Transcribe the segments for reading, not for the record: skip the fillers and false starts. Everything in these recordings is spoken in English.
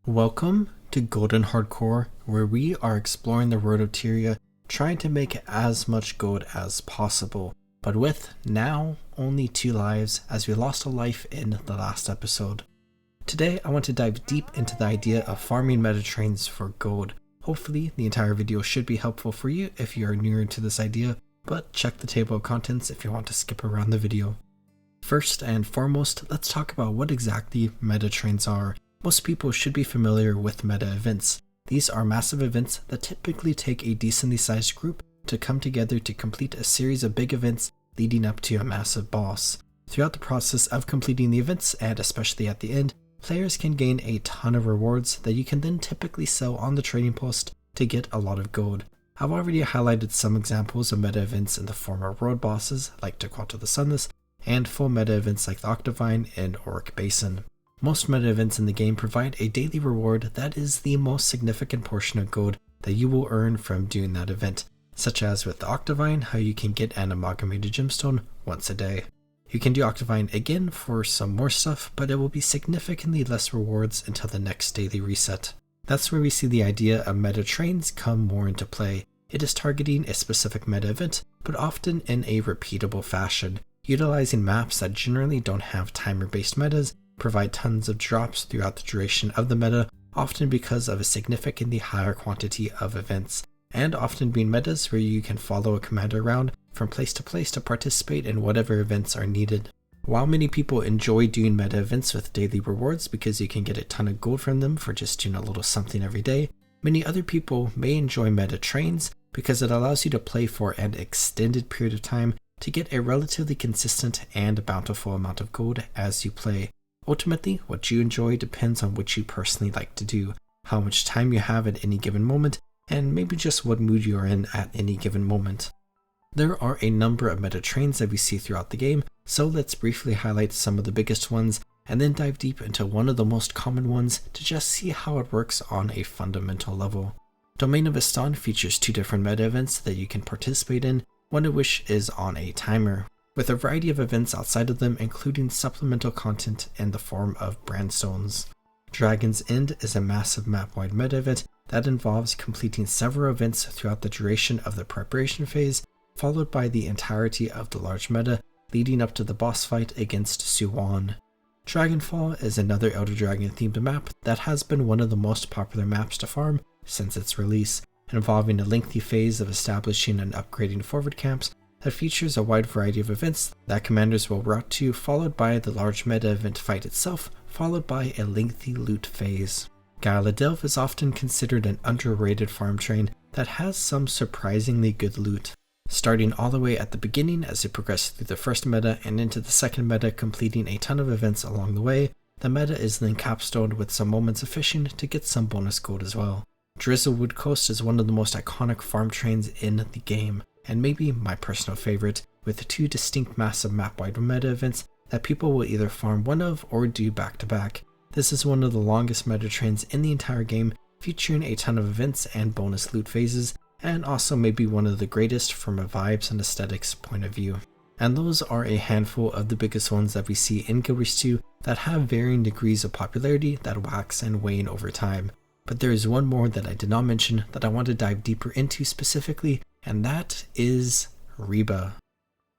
Welcome to Golden Hardcore, where we are exploring the road of Tyria, trying to make as much gold as possible, but with now only 2 lives as we lost a life in the last episode. Today I want to dive deep into the idea of farming meta trains for gold. Hopefully the entire video should be helpful for you if you are newer to this idea, but check the table of contents if you want to skip around the video. First and foremost, let's talk about what exactly meta trains are. Most people should be familiar with meta events. These are massive events that typically take a decently sized group to come together to complete a series of big events leading up to a massive boss. Throughout the process of completing the events, and especially at the end, players can gain a ton of rewards that you can then typically sell on the trading post to get a lot of gold. I've already highlighted some examples of meta events in the form of road bosses like Tequato the Sunless, and full meta events like the Octavine and Auric Basin. Most meta events in the game provide a daily reward that is the most significant portion of gold that you will earn from doing that event, such as with the Octavine, how you can get an amalgamated gemstone once a day. You can do Octavine again for some more stuff, but it will be significantly less rewards until the next daily reset. That's where we see the idea of meta trains come more into play. It is targeting a specific meta event, but often in a repeatable fashion, utilizing maps that generally don't have timer-based metas, provide tons of drops throughout the duration of the meta, often because of a significantly higher quantity of events, and often being metas where you can follow a commander around from place to place to participate in whatever events are needed. While many people enjoy doing meta events with daily rewards because you can get a ton of gold from them for just doing a little something every day, many other people may enjoy meta trains because it allows you to play for an extended period of time to get a relatively consistent and bountiful amount of gold as you play. Ultimately, what you enjoy depends on what you personally like to do, how much time you have at any given moment, and maybe just what mood you are in at any given moment. There are a number of meta trains that we see throughout the game, so let's briefly highlight some of the biggest ones, and then dive deep into one of the most common ones to just see how it works on a fundamental level. Domain of Istan features 2 different meta events that you can participate in, one of which is on a timer, with a variety of events outside of them, including supplemental content in the form of brandstones. Dragon's End is a massive map-wide meta event that involves completing several events throughout the duration of the preparation phase, followed by the entirety of the large meta leading up to the boss fight against Suwon. Dragonfall is another Elder Dragon themed map that has been one of the most popular maps to farm since its release, involving a lengthy phase of establishing and upgrading forward camps that features a wide variety of events that commanders will route to, followed by the large meta event fight itself, followed by a lengthy loot phase. Gala Delve is often considered an underrated farm train that has some surprisingly good loot. Starting all the way at the beginning as you progress through the first meta and into the second meta, completing a ton of events along the way, the meta is then capstoned with some moments of fishing to get some bonus gold as well. Drizzlewood Coast is one of the most iconic farm trains in the game, and maybe my personal favorite, with 2 distinct massive map-wide meta events that people will either farm one of or do back to back. This is one of the longest meta trains in the entire game, featuring a ton of events and bonus loot phases, and also maybe one of the greatest from a vibes and aesthetics point of view. And those are a handful of the biggest ones that we see in Guild Wars 2 that have varying degrees of popularity that wax and wane over time. But there is one more that I did not mention that I want to dive deeper into specifically, and that is RIBA.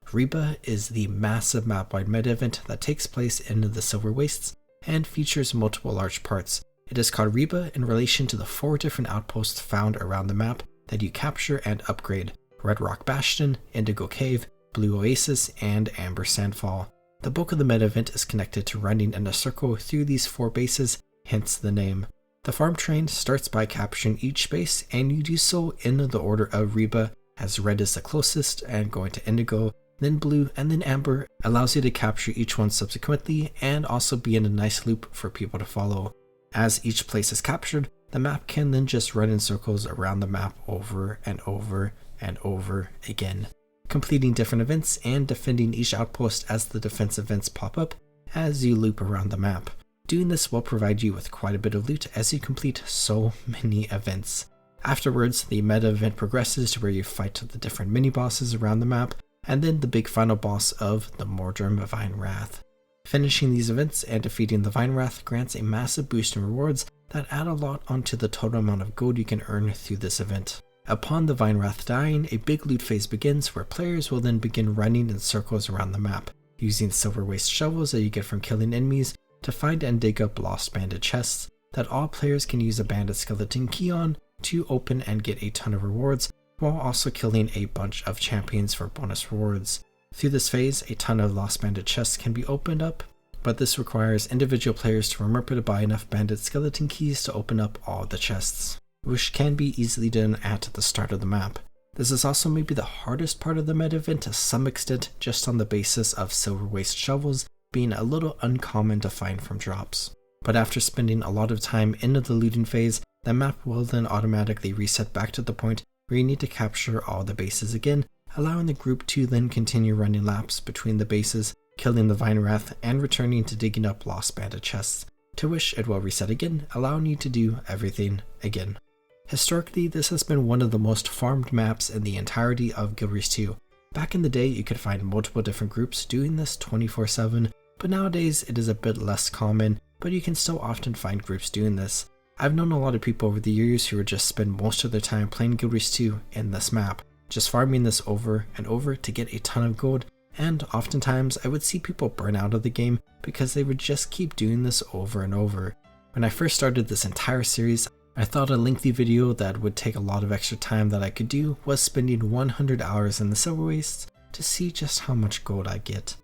RIBA is the massive map-wide meta event that takes place in the Silver Wastes and features multiple large parts. It is called RIBA in relation to the 4 different outposts found around the map that you capture and upgrade: Red Rock Bastion, Indigo Cave, Blue Oasis, and Amber Sandfall. The bulk of the meta event is connected to running in a circle through these 4 bases, hence the name. The farm train starts by capturing each base, and you do so in the order of RIBA, as red is the closest and going to indigo, then blue, and then amber allows you to capture each one subsequently and also be in a nice loop for people to follow. As each place is captured, the map can then just run in circles around the map over and over and over again, completing different events and defending each outpost as the defense events pop up as you loop around the map. Doing this will provide you with quite a bit of loot as you complete so many events. Afterwards, the meta event progresses to where you fight the different mini-bosses around the map, and then the big final boss of the Mordrum Vine Wrath. Finishing these events and defeating the Vine Wrath grants a massive boost in rewards that add a lot onto the total amount of gold you can earn through this event. Upon the Vine Wrath dying, a big loot phase begins where players will then begin running in circles around the map, using silver waste shovels that you get from killing enemies to find and dig up lost bandit chests that all players can use a bandit skeleton key on to open and get a ton of rewards, while also killing a bunch of champions for bonus rewards. Through this phase, a ton of lost bandit chests can be opened up, but this requires individual players to remember to buy enough bandit skeleton keys to open up all the chests, which can be easily done at the start of the map. This is also maybe the hardest part of the meta event to some extent, just on the basis of silver waste shovels being a little uncommon to find from drops. But after spending a lot of time into the looting phase, the map will then automatically reset back to the point where you need to capture all the bases again, allowing the group to then continue running laps between the bases, killing the Vine Wrath, and returning to digging up lost bandit chests, to which it will reset again, allowing you to do everything again. Historically, this has been one of the most farmed maps in the entirety of Guild Wars 2. Back in the day, you could find multiple different groups doing this 24/7, but nowadays it is a bit less common, but you can still often find groups doing this. I've known a lot of people over the years who would just spend most of their time playing Guild Wars 2 in this map, just farming this over and over to get a ton of gold, and oftentimes I would see people burn out of the game because they would just keep doing this over and over. When I first started this entire series, I thought a lengthy video that would take a lot of extra time that I could do was spending 100 hours in the silver wastes to see just how much gold I get.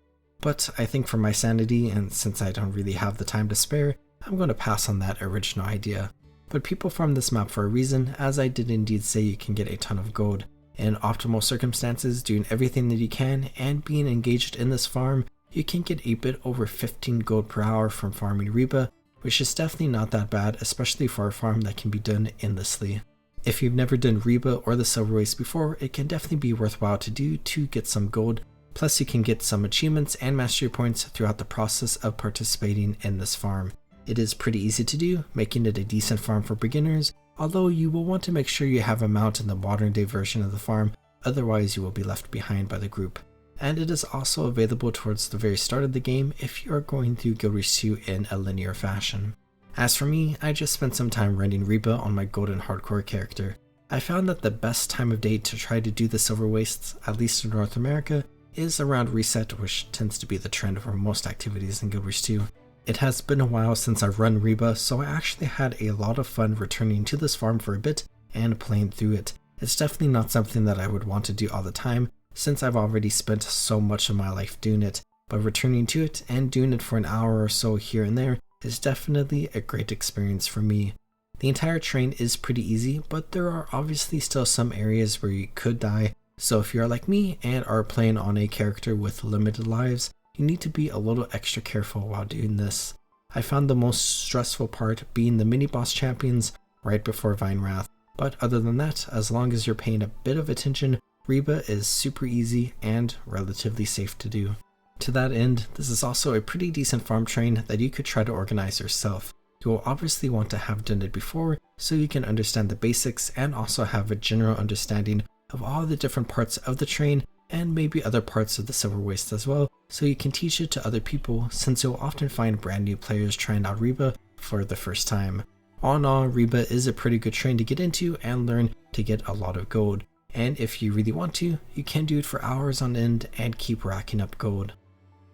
But I think for my sanity, and since I don't really have the time to spare, I'm going to pass on that original idea. But people farm this map for a reason, as I did indeed say you can get a ton of gold. In optimal circumstances, doing everything that you can and being engaged in this farm, you can get a bit over 15 gold per hour from farming RIBA, which is definitely not that bad, especially for a farm that can be done endlessly. If you've never done RIBA or the silver waste before, it can definitely be worthwhile to do to get some gold, plus you can get some achievements and mastery points throughout the process of participating in this farm. It is pretty easy to do, making it a decent farm for beginners, although you will want to make sure you have a mount in the modern day version of the farm, otherwise you will be left behind by the group. And it is also available towards the very start of the game if you are going through Guild Wars 2 in a linear fashion. As for me, I just spent some time running RIBA on my golden hardcore character. I found that the best time of day to try to do the silver wastes, at least in North America, is around reset, which tends to be the trend for most activities in Guild Wars 2. It has been a while since I've run RIBA, so I actually had a lot of fun returning to this farm for a bit and playing through it. It's definitely not something that I would want to do all the time, since I've already spent so much of my life doing it, but returning to it and doing it for an hour or so here and there is definitely a great experience for me. The entire train is pretty easy, but there are obviously still some areas where you could die, so if you're like me and are playing on a character with limited lives, you need to be a little extra careful while doing this. I found the most stressful part being the mini-boss champions right before Vine Wrath, but other than that, as long as you're paying a bit of attention, RIBA is super easy and relatively safe to do. To that end, this is also a pretty decent farm train that you could try to organize yourself. You will obviously want to have done it before so you can understand the basics and also have a general understanding of all the different parts of the train and maybe other parts of the silver waste as well, so you can teach it to other people, since you'll often find brand new players trying out RIBA for the first time. All in all, RIBA is a pretty good train to get into and learn to get a lot of gold. And if you really want to, you can do it for hours on end and keep racking up gold.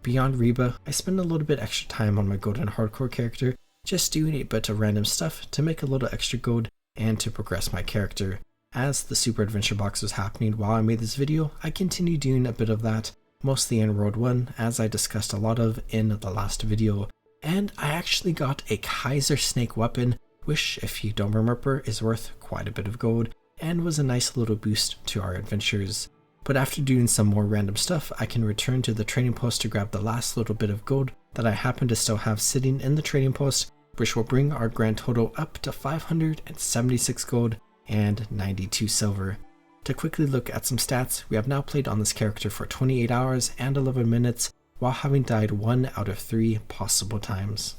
Beyond RIBA, I spend a little bit extra time on my golden hardcore character, just doing a bit of random stuff to make a little extra gold and to progress my character. As the Super Adventure Box was happening while I made this video, I continued doing a bit of that, mostly in World 1, as I discussed a lot of in the last video. And I actually got a Kaiser Snake weapon, which, if you don't remember, is worth quite a bit of gold, and was a nice little boost to our adventures. But after doing some more random stuff, I can return to the trading post to grab the last little bit of gold that I happen to still have sitting in the trading post, which will bring our grand total up to 576 gold and 92 silver. To quickly look at some stats, we have now played on this character for 28 hours and 11 minutes while having died 1 out of 3 possible times.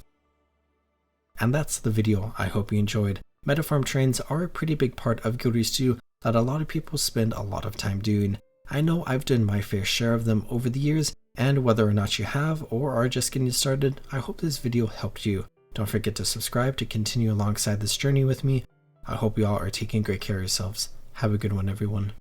And that's the video. I hope you enjoyed. Metafarm trains are a pretty big part of Guild Wars 2 that a lot of people spend a lot of time doing. I know I've done my fair share of them over the years, and whether or not you have or are just getting started, I hope this video helped you. Don't forget to subscribe to continue alongside this journey with me. I hope you all are taking great care of yourselves. Have a good one, everyone.